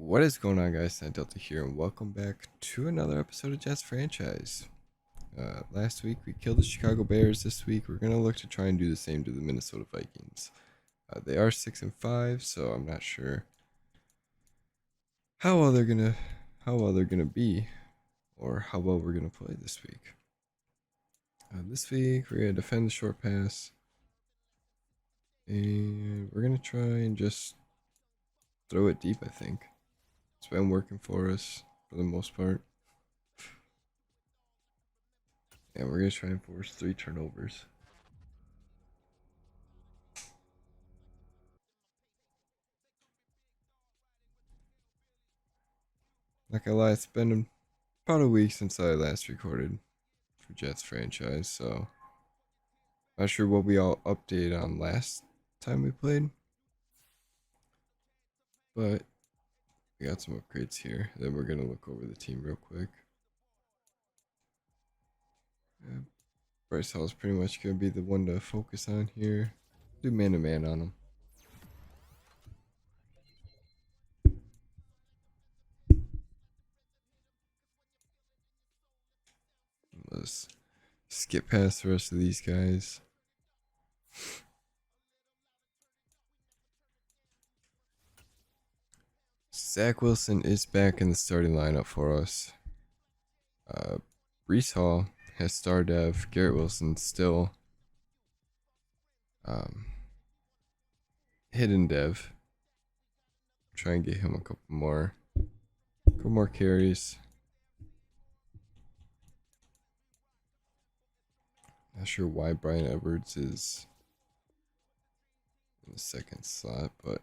What is going on, guys? Delta here, and welcome back to another episode of Jets Franchise. Last week we killed the Chicago Bears. This week we're gonna look to try and do the same to the Minnesota Vikings. They are 6-5, so I'm not sure how well they're gonna be, or how well we're gonna play this week. This week we're gonna defend the short pass, and we're gonna try and just throw it deep. I think it's been working for us for the most part. And we're going to try and force 3 turnovers. Not gonna lie, it's been about a week since I last recorded for Jets Franchise, so not sure what we all updated on last time we played. But we got some upgrades here. Then we're going to look over the team real quick. Yeah, Bryce Hall is pretty much going to be the one to focus on here. Do man-to-man on him. Let's skip past the rest of these guys. Zach Wilson is back in the starting lineup for us. Brees Hall has star dev. Garrett Wilson still hidden dev. Try and get him a couple more carries. Not sure why Brian Edwards is in the second slot, but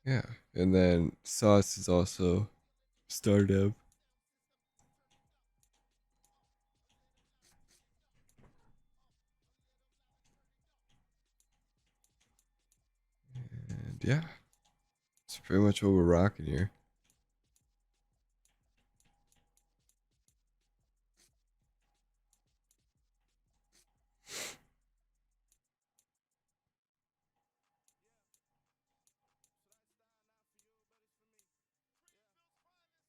yeah. And then Sauce is also star dev. And yeah, it's pretty much what we're rocking here.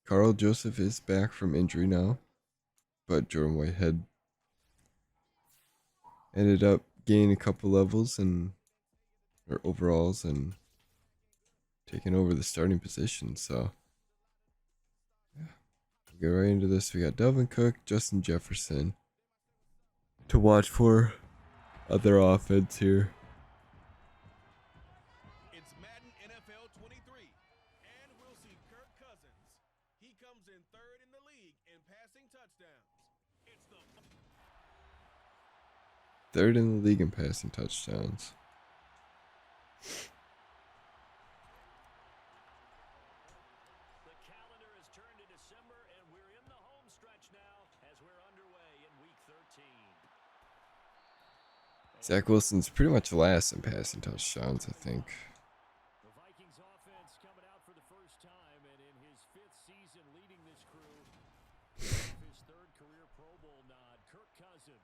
Carl Joseph is back from injury now, but Jordan Whitehead ended up gaining a couple levels and or overalls and taking over the starting position. So yeah, we'll get right into this. We got Delvin Cook, Justin Jefferson to watch for other offense here. It's Madden NFL 23, and we'll see Kirk Cousins. He comes in third in the league in passing touchdowns. It's the Third in the league in passing touchdowns. The calendar has turned to December, and we're in the home stretch now as we're underway in Week 13. Zach Wilson's pretty much last in passing touchdowns, I think. The Vikings offense coming out for the first time, and in his 5th season leading this crew, his 3rd career Pro Bowl nod, Kirk Cousins.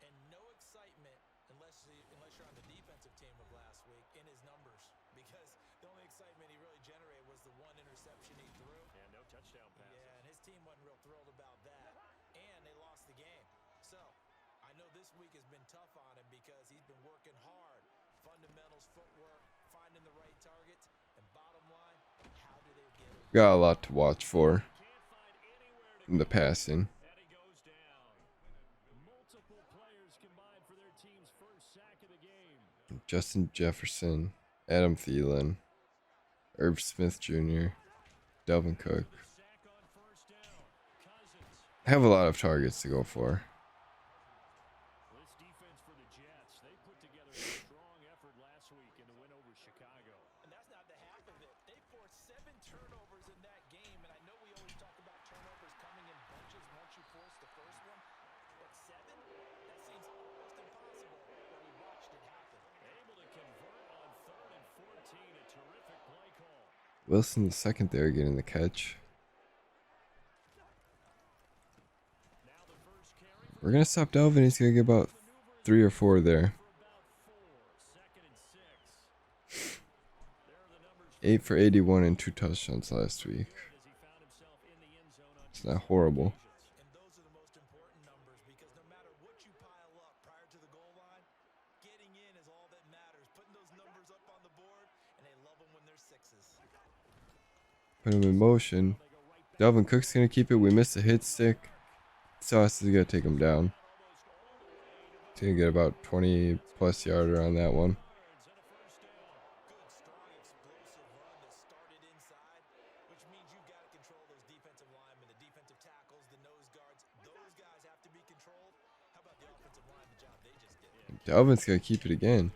And no excitement unless you're on the defensive team of last week in his numbers, because the only excitement he really generated was the 1 interception he threw. And no touchdown passes. Yeah, and his team wasn't real thrilled about that, and they lost the game. So I know this week has been tough on him because he's been working hard. Fundamentals, footwork, finding the right targets, and bottom line, how do they get it? Got a lot to watch for in the passing. And he goes down. Multiple players combined for their team's first sack of the game. Justin Jefferson, Adam Thielen, Irv Smith Jr., Delvin Cook. Sack on first down. Cousins. Have a lot of targets to go for. This defense for the Jets, they put together a strong effort last week in the win over Chicago. And that's not the half of it. They forced 7 turnovers in that game, and I know we always talk about turnovers coming in bunches once you force the first one, but 7? That seems almost impossible when we watched it happen. Able to convert on 3rd and 14, a terrific play call. Wilson the second there getting the catch. Now the first carry We're gonna stop Delvin. He's gonna get about 3 or 4 there. for about 4. 8 for 81 and 2 touchdowns last week. It's not horrible. And those are the most important numbers because no matter what you pile up prior to the goal line, getting in is all that matters. Putting those numbers up on the board, and they love them when they're sixes. Put him in motion. Dalvin Cook's going to keep it. We missed a hit stick. Sauce is going to take him down. He's going to get about 20 plus yarder on that one. Good, strong, explosive run that started inside, which means you've got to control those defensive linemen, the defensive tackles, the nose guards. Those guys have to be controlled. How about the offensive line, the job they just did? Dalvin's going to keep it again.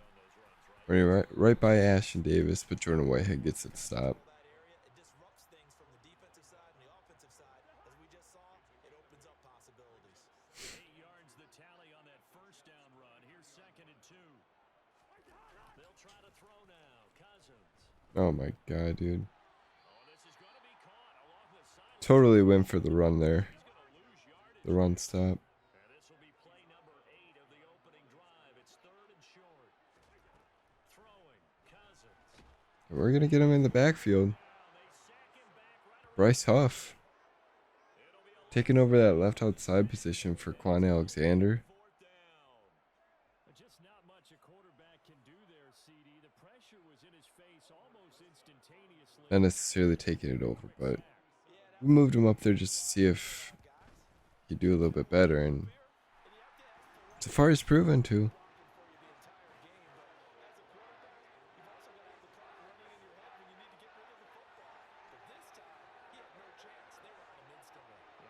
Right by Ashton Davis, but Jordan Whitehead gets it stopped. That area, it disrupts things from the defensive side and the offensive side. As we just saw, it opens up possibilities. 8 yards the tally on that first down run. Here's 2nd and 2. They'll try to throw now. Cousins. Oh my god, dude. Oh, this is going to be caught along the sideline. Totally went for the run there. He's going to lose yardage. The run stop. And this will be play number 8 of the opening drive. It's 3rd and short. Throwing. Cousins. We're going to get him in the backfield. They sack him back right around. Bryce Huff It'll be a taking over that left outside position for Quan Alexander. 4th down. Just not much a quarterback can do there, CD. The pressure was in his face almost instantaneously. Not necessarily taking it over, but we moved him up there just to see if he'd do a little bit better. And so far, he's proven to. And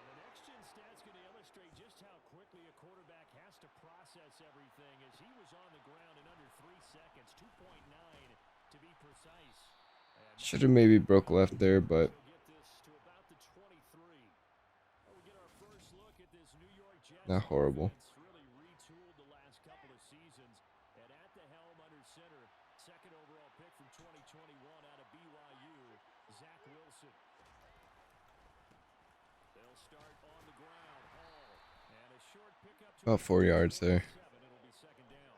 the next-gen stats going to illustrate just how quickly a quarterback has to process everything as he was on the ground in under 3 seconds, 2.9 to be precise. And Should have maybe broke left there, but we'll get this to about the 23. We'll get our first look at this New York Jets. not horrible. Offense really retooled the last couple of seasons. And at the helm under center, 2nd overall pick from 2021 out of BYU, Zach Wilson. They'll start on the ground. Hall. And a short pickup to About 4 yards there. 7. It'll be 2nd down.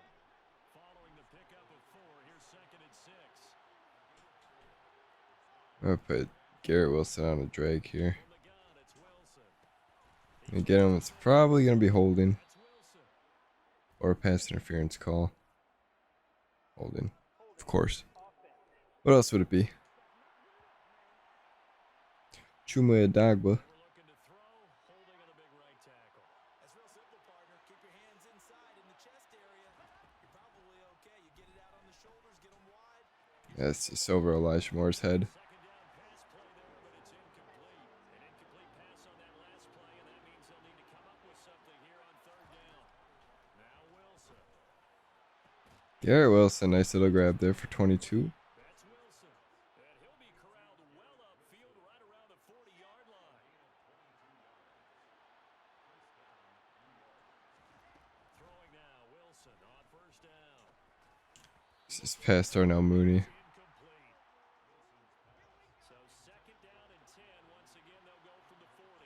Following the pickup of 4, here's 2nd and 6. I'm going to put Garrett Wilson on a drag here. From the gun, it's Wilson. And get him. It's probably going to be holding That's Wilson. or a pass interference call. Holding, of course. What else would it be? Chuma Adagba. We're looking to throw, holding on the big right tackle. That's real simple, partner. Keep your hands inside in the chest area. You're probably okay. You get it out on the shoulders, get them wide. That's just over Elijah Moore's head. 2nd down pass play there, but it's incomplete. An incomplete pass on that last play, and that means they'll need to come up with something here on 3rd down. Now Wilson. Garrett Wilson, nice little grab there for 22. That's Wilson. And he'll be corralled well upfield right around the 40-yard line. Throwing now, Wilson on 1st down. This is past Darnell Mooney. Incomplete. So 2nd down and 10. Once again, they'll go from the 40.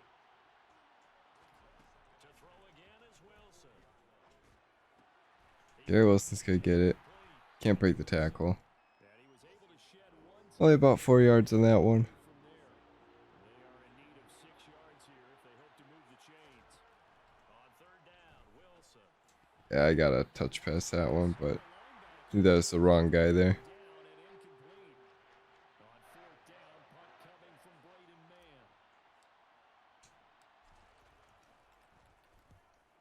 To throw again is Wilson. Garrett Wilson's going to get it. Can't break the tackle. And he was able to shed one Only about 4 yards on that one. from there. They are in need of 6 yards here if they hope to move the chains. On 3rd down, Wilson. Yeah, I got to touch past that one, but I think that was the wrong guy there. Down and incomplete. On 4th down, punt coming from Braden Mann.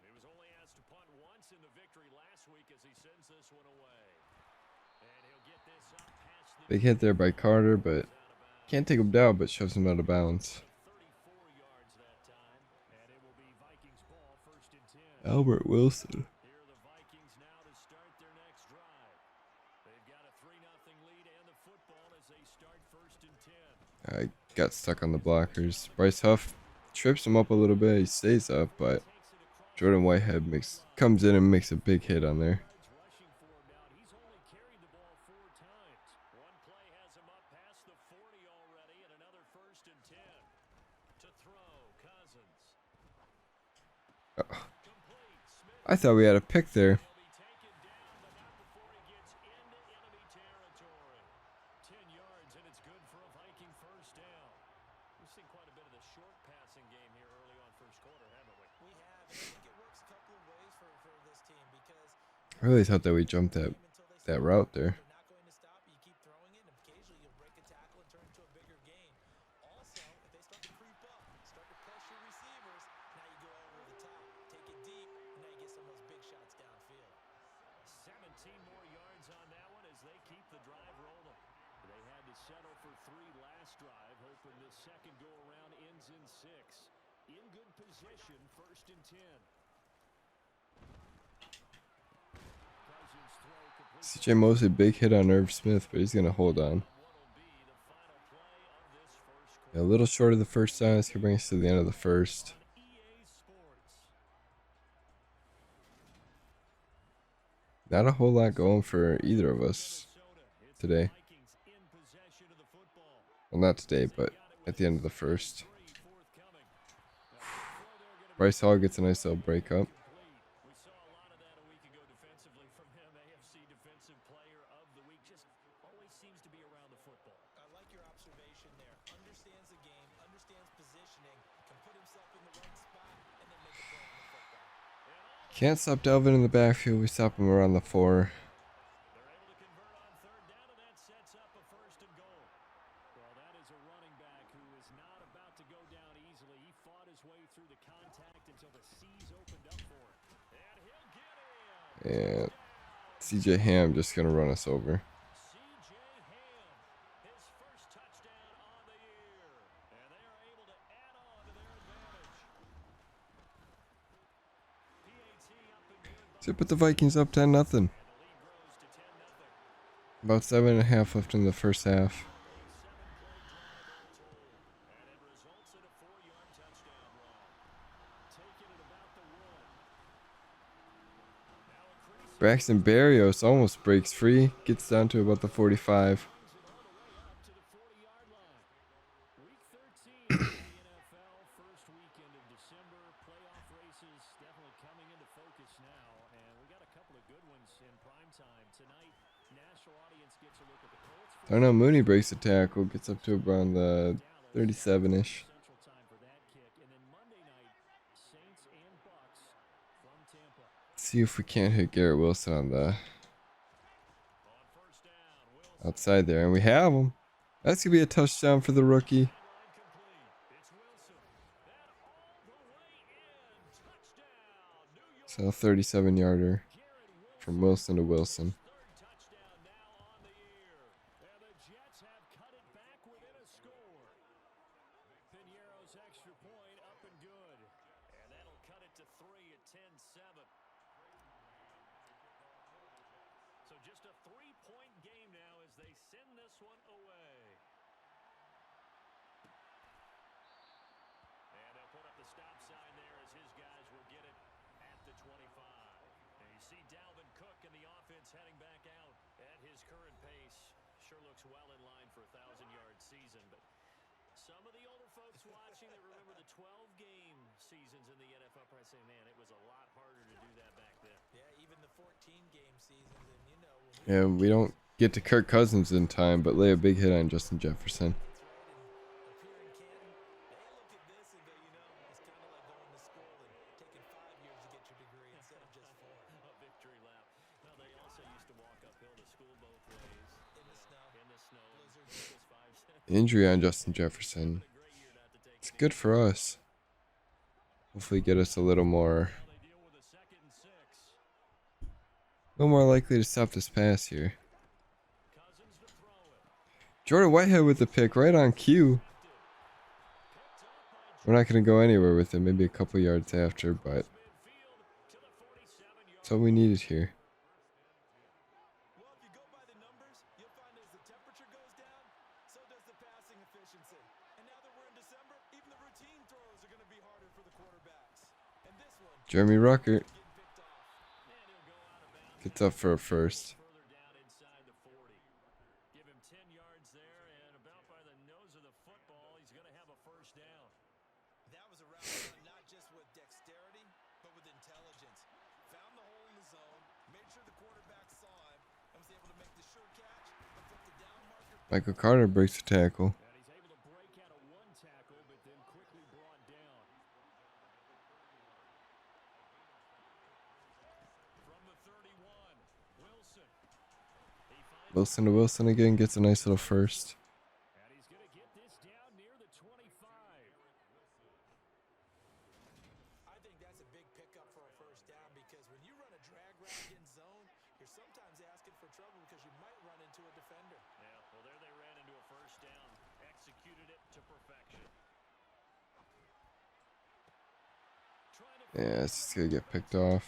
He was only asked to punt once in the victory last week as he sends this one away. And he'll get this up past the Big hit there by Carter, but can't take him down, but shoves him out of bounds. 34 yards that time. And it will be Vikings ball, 1st and 10. Albert Wilson. Here are the Vikings now to start their next drive. They've got a 3-0 lead and the football as they start 1st and 10. I got stuck on the blockers. Bryce Huff trips him up a little bit. He stays up, but Jordan Whitehead comes in and makes a big hit on there. Rushing for him now, and he's only carried the ball 4 times. One play has him up past the 40 already, and another 1st and 10. To throw, Cousins. Complete. Smith I thought we had a pick there. will be taken down, but not before he gets into enemy territory. 10 yards, and it's good. mixing quite a bit of the short passing game here early on first quarter, haven't we? We have, and I think it works a couple of ways for this team because I really thought that we jumped that route there. they're not going to stop you. You keep throwing it, and occasionally you'll break a tackle and turn into a bigger gain. Also, if they start to creep up, start to pressure receivers, now you go over the top, take it deep, and now you get some of those big shots downfield. 17 more yards on that one as they keep the drive rolling. They had to settle for 3 last drive, hoping this second go-around ends in 6. In good position, 1st and 10. CJ Mosley, big hit on Irv Smith, but he's going to hold on. Yeah, a little short of the first down. This could bring us to the end of the first. Not a whole lot going for either of us today. Well, not today, but at the end of the first. Bryce Hall gets a nice little break up. We saw a lot of that a week ago defensively from him. AFC Defensive Player of the Week. Just always seems to be around the football. I like your observation there. Understands the game, understands positioning, can put himself in the right spot, and then make a play on the football. Can't stop Delvin in the backfield. We stop him around the 4. They're able to convert on 3rd down, and that sets up a 1st and goal. Well, that is a running back who is not about to go down easily. He fought his way through the contact until the seas opened up for him. And he'll get in. And CJ Ham just going to run us over. CJ Ham, his first touchdown on the year. And they are able to add on to their advantage. PAT up and good. So put the Vikings up 10-0. And the lead grows to 10-0. About 7.5 left in the first half. Braxton Berrios almost breaks free. Gets down to about the 45. Week 13 in the NFL, first weekend of December. Playoff races definitely coming into focus now, and we got a couple of good ones in prime time tonight. National audience gets a look at the Colts. Darnell Mooney breaks a tackle. Gets up to around the 37-ish. Central time for that kick, and then Monday night, Saints and Bucks from Tampa. See if we can't hit Garrett Wilson on the On 1st down, Wilson. outside there. And we have him. That's going to be a touchdown for the rookie. It's Wilson. That all the way in. Touchdown. New York. So a 37-yarder from Wilson to Wilson. 3rd touchdown now on the year. And the Jets have cut it back within a score. Piñeiro's extra point up and good. And that'll cut it to 3 at 10-7. So just a 3-point game now as they send this one away. And they'll put up the stop sign there as his guys will get it at the 25. And you see Dalvin Cook and the offense heading back out at his current pace. Sure looks well in line for a 1,000-yard season, but some of the older folks watching that remember the 12-game seasons in the NFL probably say, man, it was a lot harder to do that back then. Yeah, even the 14-game seasons, and you know, when we Yeah, we don't get to Kirk Cousins in time, but lay a big hit on Justin Jefferson. Injury on Justin Jefferson. It's good for us. Hopefully get us a little more likely to stop this pass here. Jordan Whitehead with the pick right on cue. We're not going to go anywhere with it. Maybe a couple yards after, but that's all we needed here. Well, if you go by the numbers, you'll find as the temperature goes down, so does the passing efficiency. And now that we're in December, even the routine throws are going to be harder for the quarterbacks. And this one, Jeremy Ruckert getting picked off. And he'll go out of bounds. gets up for a first. Further down inside the 40. Give him 10 yards there, and about by the nose of the football, he's going to have a 1st down. That was a route run not just with dexterity, but with intelligence. Found the hole in the zone, made sure the quarterback saw him, and was able to make the sure catch and put the down marker. Michael Carter breaks the tackle. And he's able to break out of 1 tackle, but Wilson to Wilson again, gets a nice little first. And he's going to get this down near the 25. I think that's a big pickup for a first down because when you run a drag route in zone, you're sometimes asking for trouble because you might run into a defender. Yeah, well, there they ran into a first down. Executed it to perfection. Yeah, it's just gonna get picked off.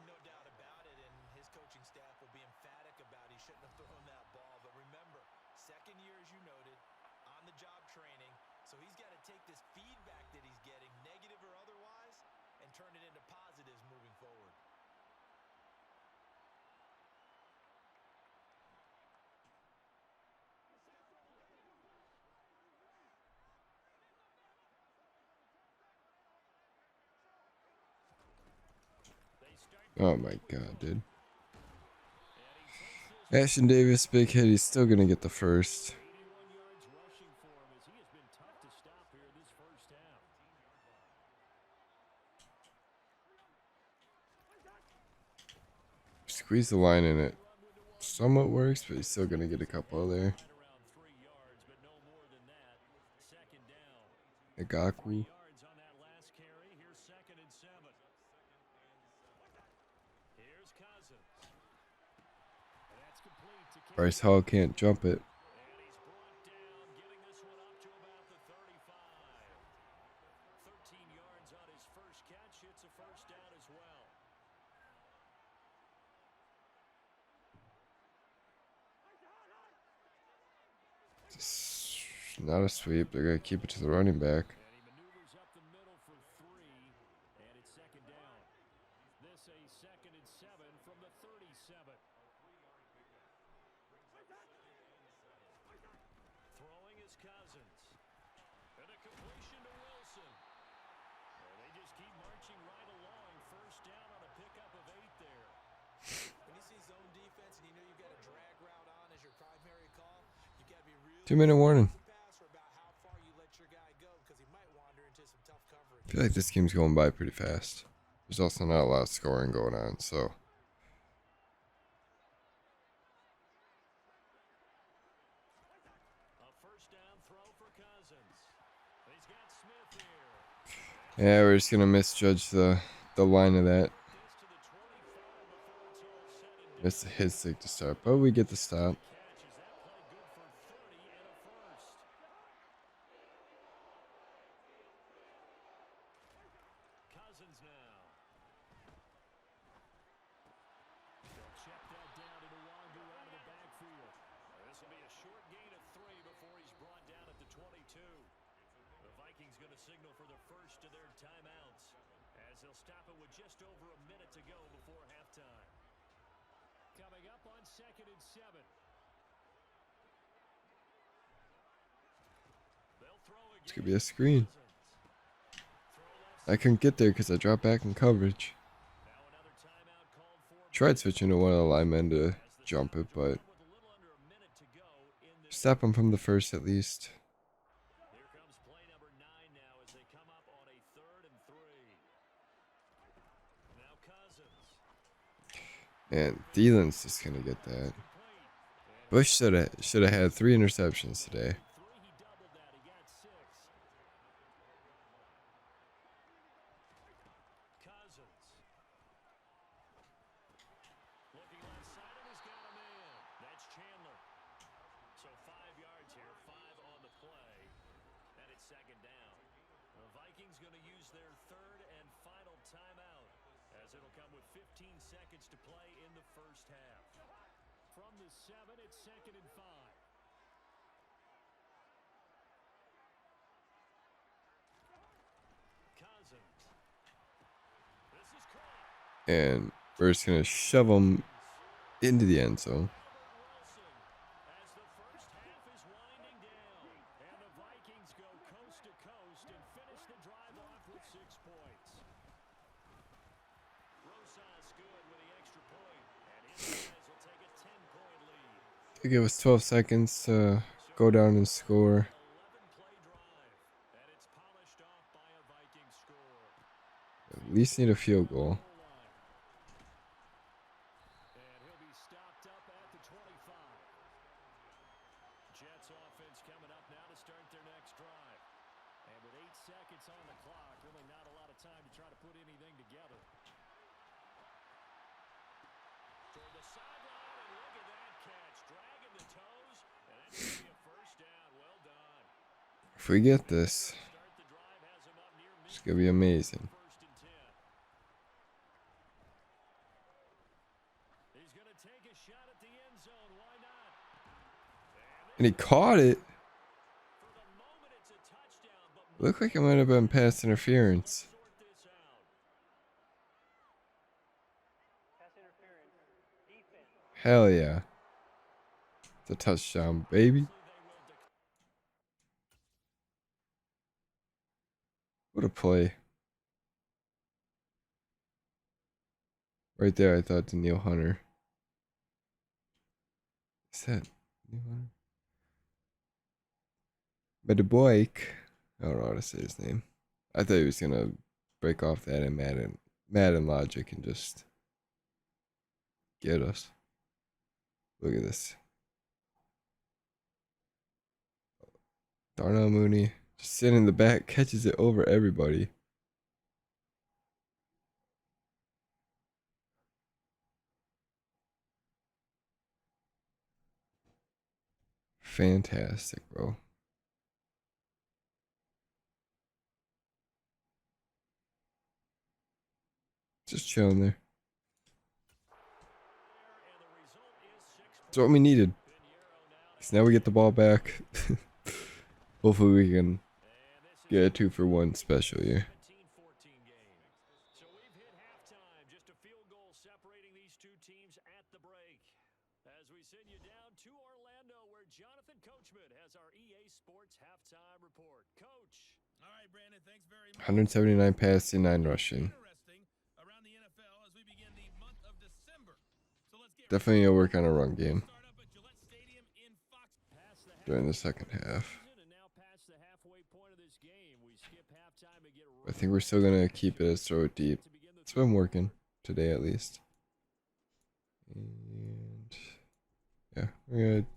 No doubt about it, and his coaching staff will be emphatic about he shouldn't have thrown that ball. But remember, second year, as you noted, on-the-job training, so he's got to take this feedback that he's getting, negative or otherwise, and turn it into positives moving forward. Oh my god, dude. Ashton Davis, big hit. He's still gonna get the first. 81 yards rushing for him as he has been tough to stop here this first half. Squeeze the line in it. Somewhat works, but he's still gonna get a couple there. Right around 3 yards, but no more than that. Second down. Igaku. 3 yards on that last carry. Here's second and 7. Here's Cousins. And that's complete to Bryce Hall can't jump it. And he's brought down, getting this one up to about the 35. 13 yards on his first catch. It's a first down as well. Not a sweep. They're gonna keep it to the running back. And he maneuvers up the middle for 3, and it's second down. This a second and 7 from the 37. Throwing is Cousins. And a completion to Wilson. And they just keep marching right along. First down on a pickup of 8 there. When you see zone defense and you know you've got a drag route on as your primary call, you got to be really 2-minute warning. pass about how far you let your guy go because he might wander into some tough coverage. I feel like this game's going by pretty fast. There's also not a lot of scoring going on, so. A first down throw for Cousins. He's got Smith here. Yeah, we're just gonna misjudge the line of that. This to the 25 before it's all said and done. Missed his stick to start, but we get the stop. Catch is that play good for 30 and a first. Cousins now. They'll check that down to Nwangu out of the backfield. This will be a short gain of 3 before he's brought down at the 22. The Vikings going to signal for the first of their timeouts as they'll stop it with just over a minute to go before halftime. Coming up on second and 7. They'll throw again. It's gonna be a screen. I couldn't get there because I dropped back in coverage. Now another timeout called for. Tried switching to one of the linemen to jump it, but With a little under a minute to go in this. stop him from the first at least. Here comes play number 9 now as they come up on a 3rd and 3. Now Cousins. And Thielen's just gonna get that. Bush should have had 3 interceptions today. 3, he doubled that. He got 6. Cousins. Looking left side and he's got a man. That's Chandler. So 5 yards here, 5 on the play. And it's second down. The Vikings going to use their 3rd and final timeout as it'll come with 15 seconds to play in the first half. From the 7, it's second and 5. Cousins. This is caught. And we're just gonna shove him into the end zone. Wilson as the first half is winding down. And the Vikings go coast to coast and finish the drive off with 6 points. Rosas good with the extra point. And his guys will take a 10-point lead. think it was 12 seconds to go down and score. 11-play drive, and it's polished off by a Viking score. At least need a field goal. And he'll be stopped up at the 25. Jets offense coming up now to start their next drive. And with 8 seconds on the clock, really not a lot of time to try to put anything together. Toward the sideline, and look at that catch. Dragging the toes, and that's going to be a first down. Well done. If we get this, Start the drive has him up near it's going to be amazing. first and 10. He's going to take a shot at the end zone. Why not? And he caught it. For the moment, it's a touchdown, but Looked like it might have been pass interference. sort this out. Hell yeah. It's a touchdown, baby. What a play. Right there, I thought to Neil Hunter. Is that Neil Hunter? But the boy, I don't know how to say his name. I thought he was gonna break off that in Madden logic and just get us. Look at this. Darnell Mooney just sitting in the back, catches it over everybody. Fantastic, bro. Just chilling there. That's what we needed. So now we get the ball back. Hopefully we can get a 2-for-1 special here. 17-14 game. So we've hit halftime. Just a field goal separating these two teams at the break. As we send you down to Orlando, where Jonathan Coachman has our EA Sports halftime report. Coach. All right, Brandon, thanks very much. 179 passing, 9 rushing. Interesting around the NFL as we begin the month of December. So let's get Definitely a work on a run game start up at Gillette Stadium in Fox. Past the during the second half. and now past the halfway point of this game. We skip halftime and get I think we're still going to keep it as throw it deep. It's been working today at least. And yeah, we're going to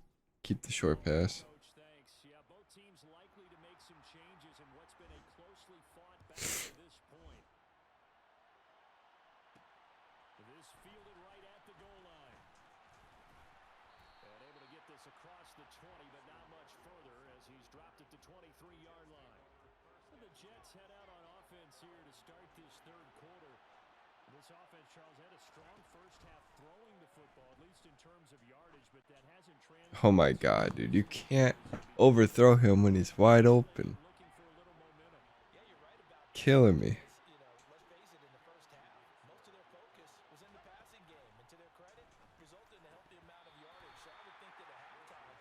keep the short pass. Coach, thanks. Yeah, both teams likely to make some changes in what's been a closely fought battle to this point. This fielded right at the goal line. And able to get this across the 20, but not much further as he's dropped at the 23-yard line. So the Jets head out on offense here to start this third quarter. This offense, Charles, had a strong first half throwing the football, at least in terms of yardage, but that hasn't translated. Oh my god, dude. You can't overthrow him when he's wide open. Looking for a little momentum. Yeah, you're right about that. Killing me. You know, let's face it, in the first half, most of their focus was in the passing game. And to their credit, resulted in a healthy amount of yardage. So I would think that at halftime,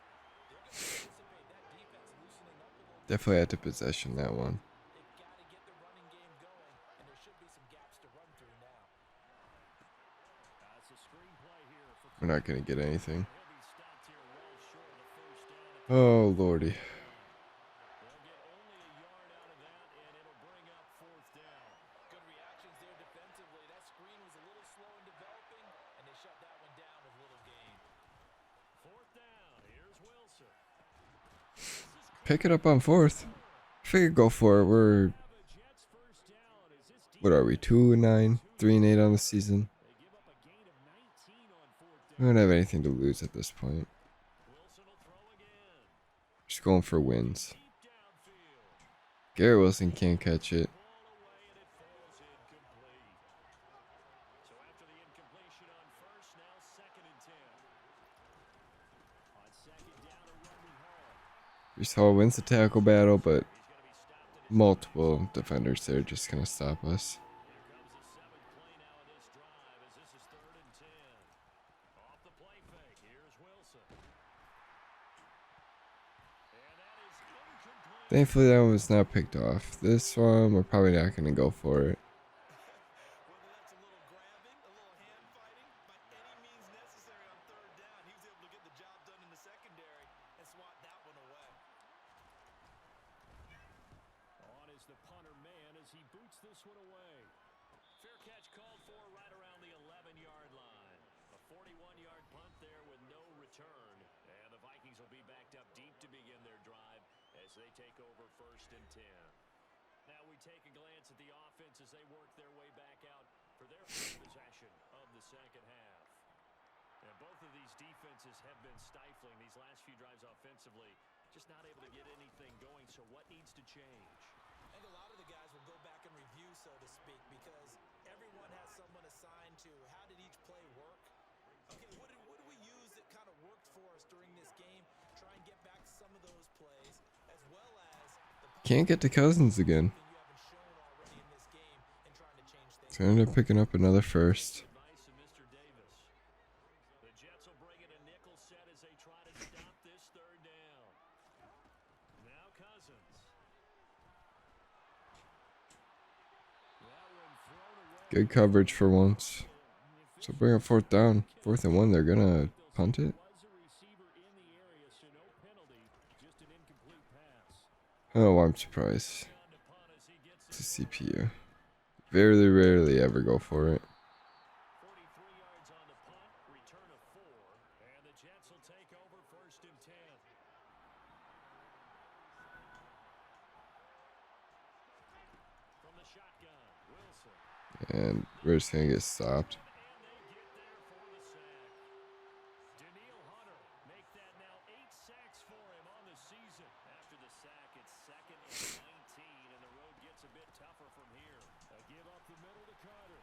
they're going to anticipate that defense loosening up a little bit. Definitely had to possession that one. They've got to get the running game going, and there should be some gaps to run through now. It's a screenplay here for We're not going to get anything. He'll be stopped here well short of the first down. Oh, lordy. They'll get only a yard out of that, and it'll bring up fourth down. Good reactions there defensively. That screen was a little slow in developing, and they shut that one down with little gain. Fourth down. Here's Wilson. Pick it up on fourth. Figure go for it. We're, Have a Jets first down. Is this what are we, 2-9, 3-8 on the season? They give up a gain of 19 on fourth We down. don't have anything to lose at this point. Wilson will throw again. Just going for wins. Deep downfield. Garrett Wilson can't catch it. Ball away, and it falls incomplete. So after the incompletion on first, now second and 10. On second down, a run with Hall. Reese Hall wins the tackle battle, but He's going to be stopped at multiple defenders there just going to stop us. Here comes the seventh play now of this drive as this is third and 10. Off the play fake, here's Wilson. And that is incomplete. Thankfully, that one was not picked off. This one, we're probably not going to go for it. Whether that's a little grabbing, a little hand fighting, by any means necessary on third down, he was able to get the job done in the boots this one away. Fair catch called for right around the 11-yard line. A 41-yard punt there with no return. And the Vikings will be backed up deep to begin their drive as they take over 1st and 10. Now we take a glance at the offense as they work their way back out for their first possession of the second half. And both of these defenses have been stifling these last few drives offensively. Just not able to get anything going, so what needs to change? I think a lot of the guys will go back and review, so to speak, because everyone has someone assigned to how did each play work. Okay, what did we use that kind of worked for us during this game? Try and get back some of those plays, as well as the Can't get to Cousins again. you haven't shown already in this game and trying to change things. So I ended up picking up another first. Advice of Mr. Davis. The Jets will bring in a nickel set as they try to stop this 3rd down. Now Cousins. That one thrown away. Good coverage for once. So bring up 4th down. 4th and 1, they're gonna punt it. Was a receiver in the area, so no penalty, just an incomplete pass. Oh, I'm surprised. On to punt as he gets It's a CPU. Very rarely ever go for it. 43 yards on the punt, return of 4, and the Jets will take over 1st and 10. From the shotgun, Wilson. And we're just gonna get stopped. And they get there for the sack. Daniil Hunter make that now 8 sacks for him on the season. After the sack, it's 2nd and 19, and the road gets a bit tougher from here. A give up the middle to Carter.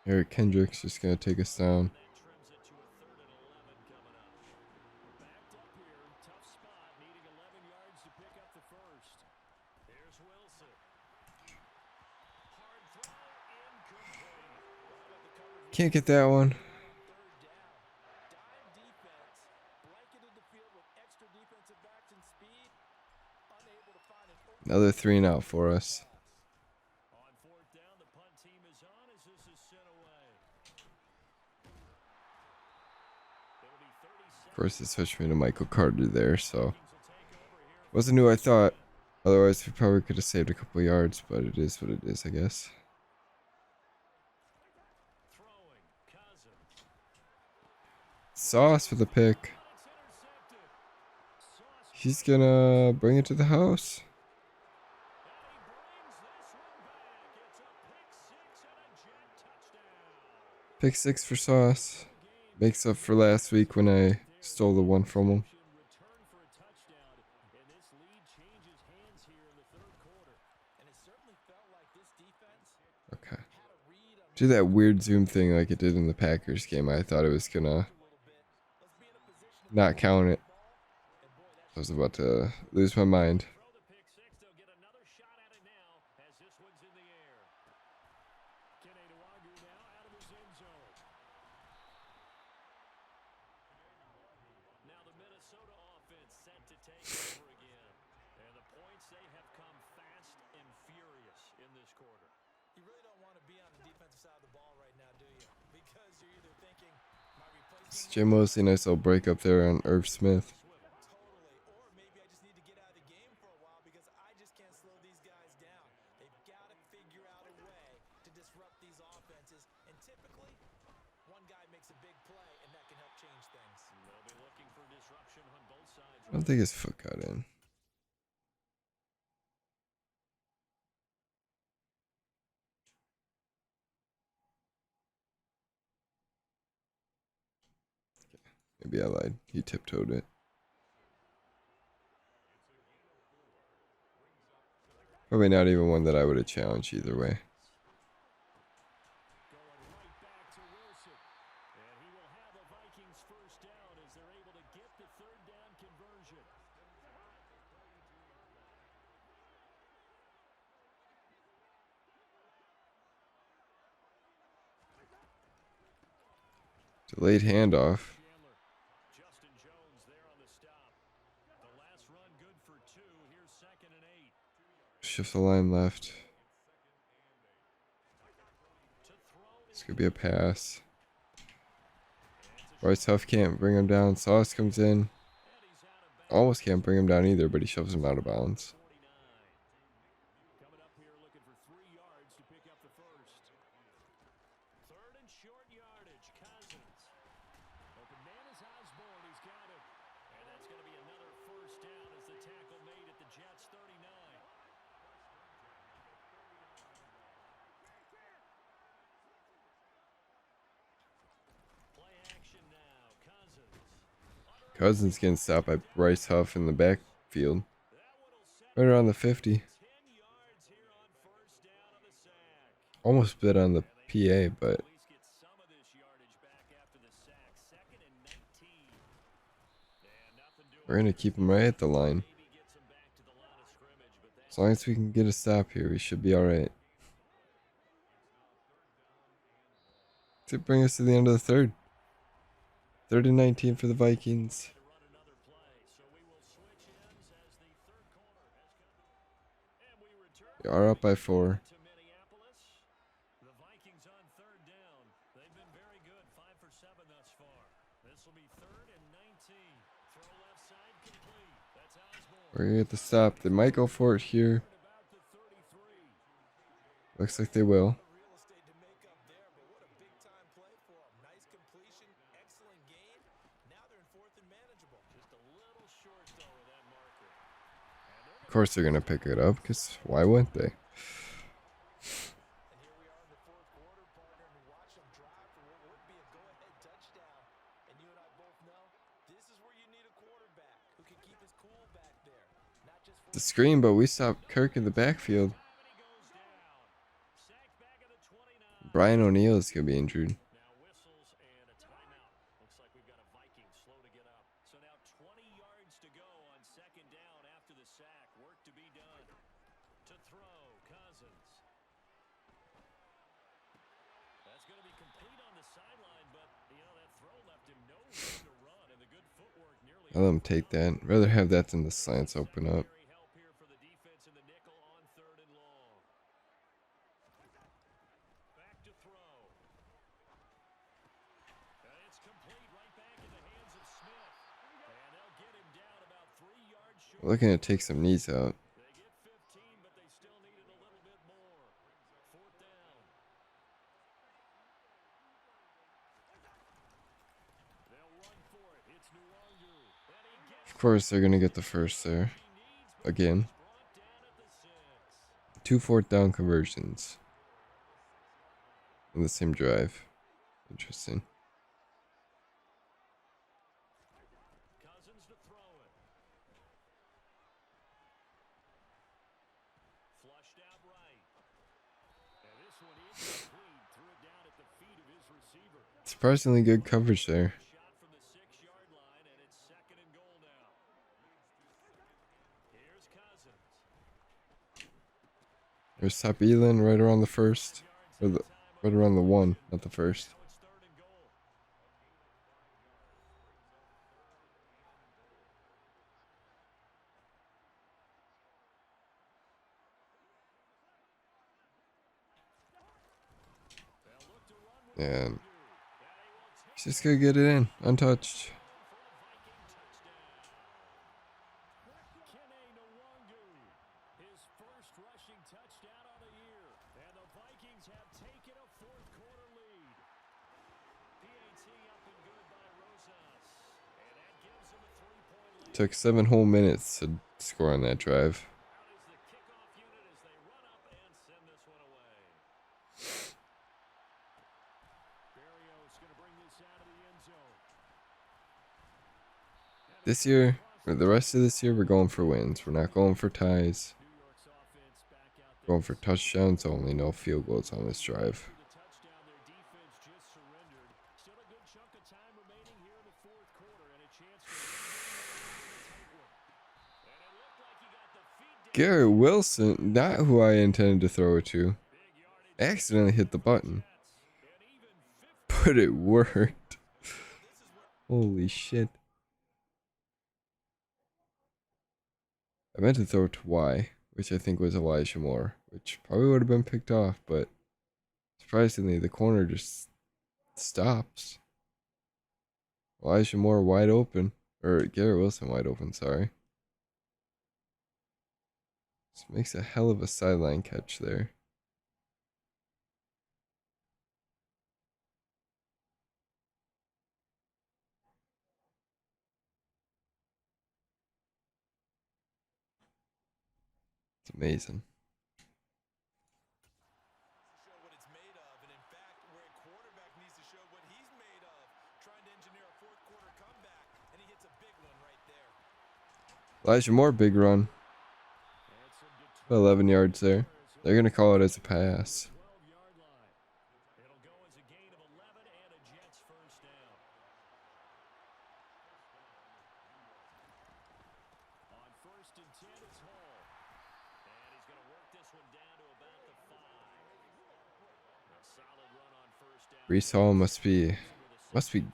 Eric Kendricks just gonna take us down. That trims it to a 3rd and 11 coming up. Backed up here, tough spot, needing 11 yards to pick up the first. Here's Wilson. Hard throw, incomplete. Can't get that one. 3rd down. Dime defense. Blanket in the field with extra defensive backs and speed. Unable to find an open Another 3 and out for us. On 4th down, the punt team is on as this is sent away. It'll be 30 Of seconds. course, it switched me to Michael Carter there, so Vikings will take over here. wasn't who I thought. Otherwise, we probably could have saved a couple yards, but it is what it is, I guess. Throwing, Cousins. Sauce for the pick. It's intercepted. Sauce He's gonna bring it to the house. and he brings this one back. It's a pick 6 and a Jet touchdown. Pick 6 for Sauce. Makes up for last week when I stole the one from him. Return for a touchdown, and this lead changes hands here in the 3rd quarter. And it certainly felt like this defense Okay. had a read on Do that weird zoom thing like it did in the Packers game. I thought it was gonna a little bit. Let's be in a position to not count it. and boy, that's I was about to lose my mind. Throw the pick 6. They'll get another shot at it now as this one's in the air. Kene Nwagu now out of his end zone. Now the Minnesota offense set to take over again. And the points, they have come fast and furious in this quarter. you really don't want to be on the defensive side of the ball right now, do you? Because you're either thinking my It's replacement Jim Mosley, nice little break up there on Irv Smith. totally, or maybe I just need to get out of the game for a while because I just can't slow these guys down. They've got to figure out a way to disrupt these offenses, and typically, one guy makes a big play, and that can help change things. They'll be looking for disruption on both sides. I don't think his foot got in. Maybe I lied. He tiptoed it. Probably not even one that I would have challenged either way. Going right back to Wilson. And he will have a Vikings first down as they're able to get the 3rd down conversion. Delayed handoff. Chandler. Justin Jones there on the stop. The last run good for 2. Here's 2nd and 8. Shift the line left. To throw It's gonna be a pass. Bryce Huff can't bring him down. Sauce comes in. and he's out of bounds. Almost can't bring him down either, but he shoves him out of bounds. 49. Coming up here looking for 3 Cousins getting stopped by Bryce Huff in the backfield. That one will set Right him around the back 50. 10 yards here on first down on the sack. Almost bit on the And they need PA, to but at least get some of this yardage back after the sack. Second and 19. And nothing doing we're going to here. keep him right at the line. Maybe gets him back to the line of scrimmage, but As long as we can get a stop here, we should be alright. To bring us to the end of the third. 3rd and 19 for the Vikings. to run another play. So we will switch ends as the third quarter has come to and we return We are up by 4. to Minneapolis. The Vikings on third down. They've been very good, 5 for 7 thus far. This will be 3rd and 19. Throw left side complete. That's Osborne. We're going to get the stop. They might go for it here. About the 33. Looks like they will. Real estate to make up there, but what a big time play for him. Nice completion, excellent gain. Now they're in 4th and manageable. Just a little short though of that marker. Of course they're going to pick it up, because why wouldn't they? And here we are in the 4th quarter, partner, and watch them drive for what would be a go-ahead touchdown. And you and I both know this is where you need a quarterback who can keep his cool back there. Not just for The screen, but we stopped Kirk in the backfield. Brian O'Neill is going to be injured. Now whistles and a timeout. Looks like we've got a Viking slow to get up. So now 20 yards to go on second down after the sack. Work to be done. To throw, Cousins. That's going to be complete on the sideline, but, that throw left him no room to run, and the good footwork nearly... I'll let him take that. Rather have that than the slants open up. Help here for the defense in the nickel on 3rd and long. Back to throw. It's complete right back in the hands of Smith. And they'll get him down about 3 yards short. We're looking to take some knees out. They get 15, but they still needed a little bit more. 4th down. They'll run for it. It's Nwangu. And he gets Of course they're going to get the first there. Again. brought down at the 6. 2 4th down conversions. In the same drive. Interesting. Cousins to throw it. Flushed out right. And this one incomplete. Threw it down at the feet of his receiver. Surprisingly good coverage there. Shot from the 6-yard line, and it's 2nd and goal now. Here's Cousins. There's Top Elin right around the first. Or right around the 1, not the first. Now it's 3rd and goal. They'll look to run with And Nwangu. And he will take he's just going to get it in. Untouched. Kene Nwangu, his first rushing touchdown on the year. And the Vikings have taken a 4th quarter lead. PAT up and good by Rosas. And that gives them a 3-point lead. Took 7 whole minutes to score on that drive. Out is the kickoff unit as they run up and send this one away. Berrios going to bring this out of the end zone. This year, or the rest of this year, we're going for wins. We're not going for ties. New York's offense back out there. Going for touchdowns only, no field goals on this drive. The touchdown, their defense just surrendered. Still a good chunk of time remaining here in the 4th quarter and a chance to win the tight one. And it looked like he got the feet down. Garrett Wilson, not who I intended to throw it to. Big yardage. Accidentally hit the button. And even 50. But it worked. Holy shit. I meant to throw it to Y, which I think was Elijah Moore, which probably would have been picked off, but surprisingly, the corner just stops. Elijah Moore wide open, or Garrett Wilson wide open, sorry. This makes a hell of a sideline catch there. It's amazing. Show what it's made of, and in fact, where a quarterback needs to show what he's made of. Trying to engineer a 4th quarter comeback, and he hits a big Elijah Moore, big run. About 11 yards there. They're going to call it as a pass. 12-yard line. It'll go as a gain of 11 and a Jets first down. On 1st and 10, it's Hall. And he's going to work this one down to about the 5. A solid run on 1st down. Brees Hall must be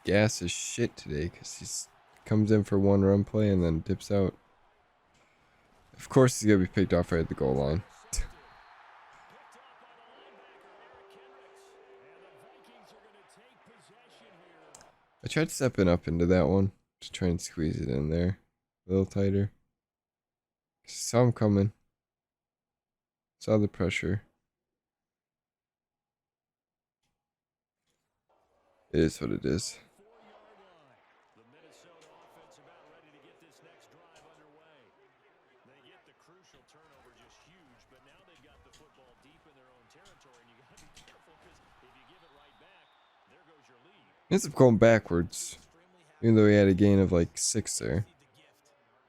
gas as shit today because he comes in for one run play and then dips out. Of course, he's going to be picked off right at the goal line. I tried stepping up into that one to try and squeeze it in there a little tighter. Saw him coming. Saw the pressure. It is what it is. The Minnesota offense about ready to get this next drive underway. They get the crucial turnover, just huge, but now they've got the football deep in their own territory, and you got to be careful because if you give it right back, there goes your lead. Ends up going backwards, even though he had a gain of like 6 there.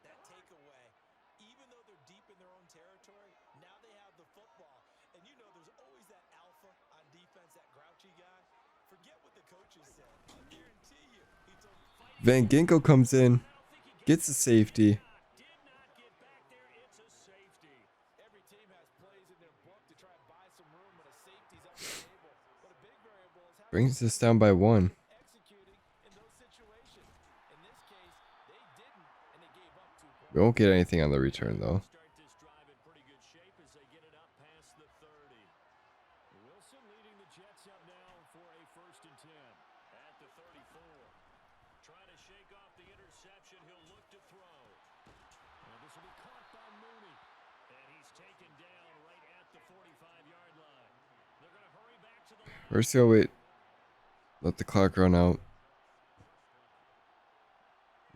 That takeaway, even though they're deep in their own territory, now they have the football. And you know there's always that alpha on defense, that grouchy guy. Forget what the coaches said. I'll guarantee you he told Van Ginkel comes in, gets the safety. Did not get back there. It's a safety. every team has plays in their book to try and buy some room when a safety's on the table. But a big variable is how Brings us down by 1. executing in those situations. In this case, they didn't, and they gave up 2 points. We won't get anything on the return though. Start this drive in pretty good shape as they get it up past the 30. Wilson leading the Jets up now for a 1st and 10 at the 34. Trying to shake off the interception. He'll look to throw. And this will be caught by Mooney. And he's taken down right at the 45-yard line. They're going to hurry back to the line. First, go wait. Let the clock run out.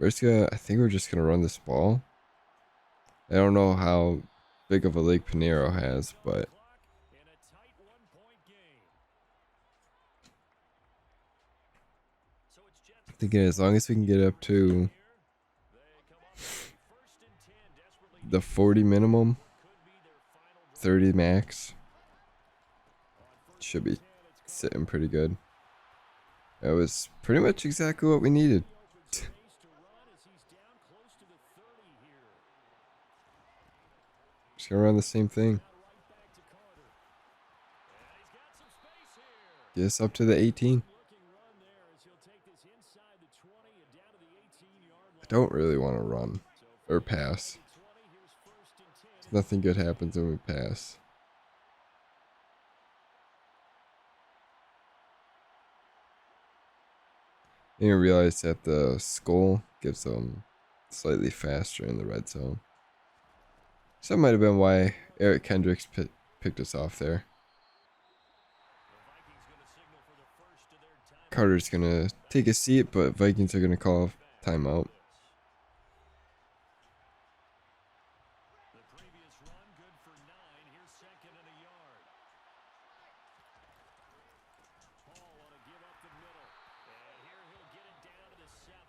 I think we're just gonna run this ball. I don't know how big of a leg Pinero has, but In a tight 1-point game. So it's Jets I'm thinking as long as we can get up to here. They come up with a 1st and 10, desperately the 40 minimum, could be their final 30 max, should be sitting pretty good. That was pretty much exactly what we needed. space to run as he's down close to the 30 here. Just gonna run the same thing. Now right back to Carter. And he's got some space here. Get us up to the 18. Looking run there as he'll take this inside the 20 and down to the 18-yard line. I don't really want to run or pass. 20, here's 1st and 10. Nothing good happens when we pass. I didn't realize that the skull gives them slightly faster in the red zone. So that might have been why Eric Kendricks picked us off there. The Vikings going to signal for the first of their time. Carter's gonna take a seat, but Vikings are gonna call timeout. The previous run good for 9. Here's 2nd and a yard. Hall on a give up the middle. And here he'll get it down to the 7.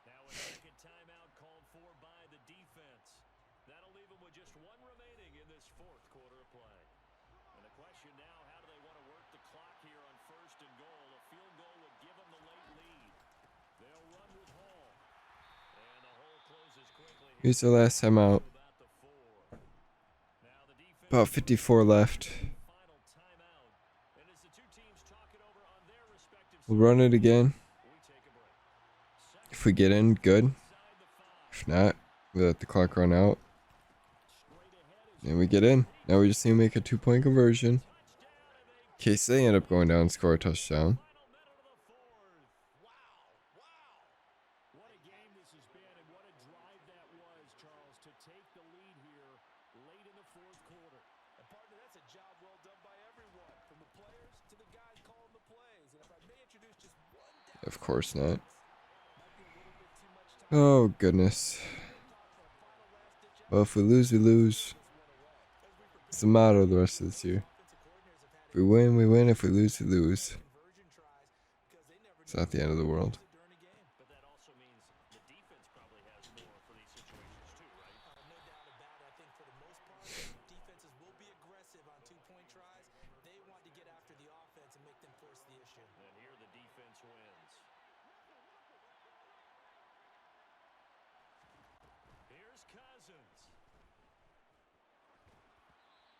Now a 2nd timeout called for by the defense. That'll leave them with just 1 remaining in this 4th quarter of play. And the question now, how do they want to work the clock here on 1st and goal? A field goal would give them the late lead. They'll run with Hall. And the hole closes quickly. Here's the last time out. About the 4. Now the defense About 54 left. final timeout. And as the two teams talk it over on their respective We'll run it again. we take a break. If we get in, good. Inside the 5. If not, we let the clock run out. Straight ahead is And we get in. Now we just need to make a 2-point conversion. In case they end up going down and score a touchdown. final minute of the 4th. Wow. What a game this has been and what a drive that was, Charles, to take the lead here late in the 4th quarter. And partner, that's a job well done by everyone, from the players to the guys calling the plays. And if I may introduce just one down, Of course not. might be a little bit too much time. Oh, goodness. Well, if we lose, we lose. It's the motto the rest of this year. If we win, we win. If we lose, we lose. Conversion tries because they never It's not the end of the world. during a game. But that also means the defense probably has more for these situations, too. Defenses will be aggressive on two-point tries. They want to get after the offense and make them force the issue. And here the defense wins. Here's Cousins.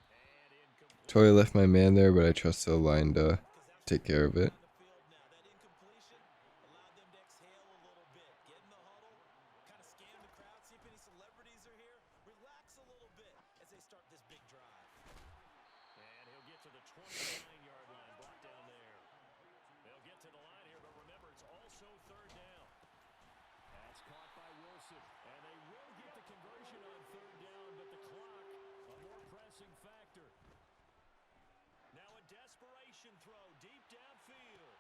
And incomplete. Totally left my man there, but I trust the line to take care of it. On the field now. That incompletion allowed them to exhale a little bit. Get in the huddle, kind of scan the crowd, see if any celebrities are here. Relax a little bit as they start this big drive. And he'll get to the 29-yard line, brought down there. They'll get to the line here, but remember, it's also third down. That's caught by Wilson. And they will get the conversion on third down, but the clock, a more pressing factor. Now a desperation throw deep downfield.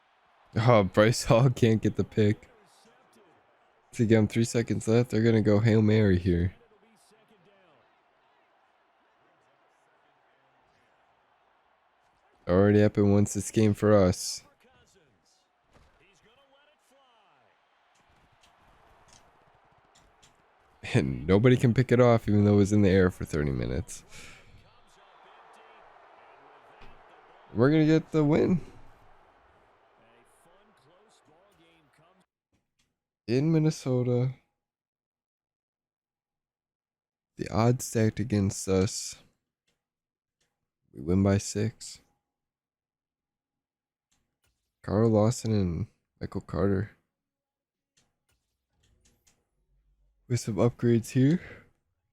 Oh, Bryce Hall can't get the pick. Intercepted. To give him 3 seconds left, they're gonna go Hail Mary here. It'll be second down. Already up and wins this game for us. For Cousins. He's going to let it fly. And nobody can pick it off, even though it was in the air for 30 minutes. Comes up empty. And with that, the ball We're gonna get the win. A fun, close ball game comes. In Minnesota. The odds stacked against us. We win by 6. Carl Lawson and Michael Carter. With some upgrades here.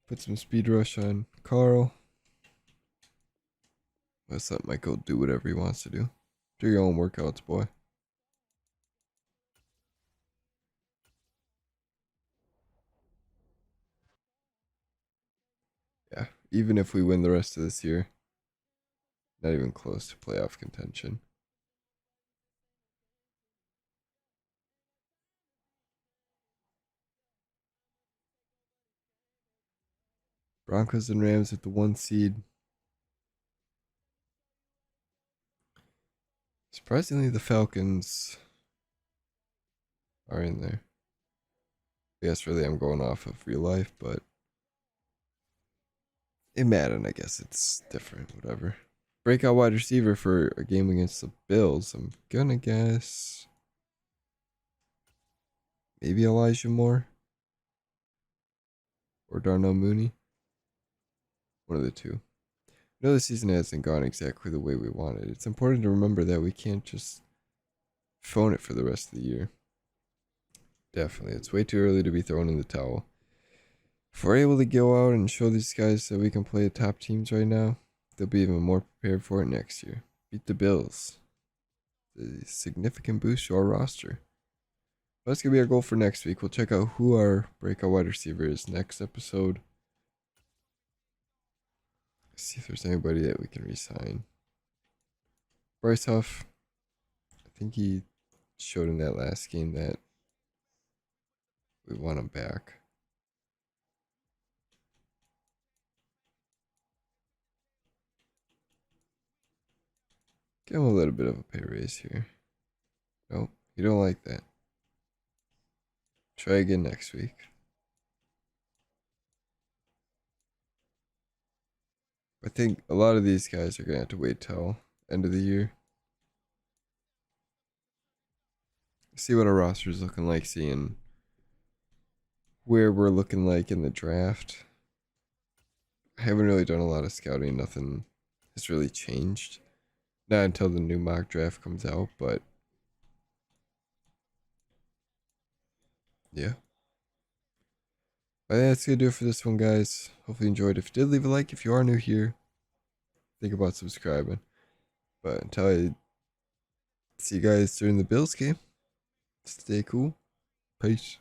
Put some speed rush on Carl. Let's let Michael do whatever he wants to do. Do your own workouts, boy. Yeah, even if we win the rest of this year, not even close to playoff contention. Broncos and Rams at the 1 seed. Surprisingly, the Falcons are in there. Yes, really, I'm going off of real life, but in Madden, I guess it's different, whatever. Breakout wide receiver for a game against the Bills. I'm gonna guess maybe Elijah Moore or Darnell Mooney. One of the two. I know the season hasn't gone exactly the way we wanted. It's important to remember that we can't just phone it for the rest of the year. Definitely. It's way too early to be thrown in the towel. If we're able to go out and show these guys that we can play top teams right now, they'll be even more prepared for it next year. Beat the Bills. A significant boost to our roster. That's going to be our goal for next week. We'll check out who our breakout wide receiver is next episode. See if there's anybody that we can re-sign. Bryce Huff, I think he showed in that last game that we want him back. Give him a little bit of a pay raise here. Nope, you don't like that. Try again next week. I think a lot of these guys are going to have to wait till end of the year. See what our roster is looking like, seeing where we're looking like in the draft. I haven't really done a lot of scouting. Nothing has really changed. Not until the new mock draft comes out, but yeah. I think that's going to do it for this one, guys. Hopefully you enjoyed. If you did, leave a like. If you are new here, think about subscribing. But until I see you guys during the Bills game, stay cool. Peace.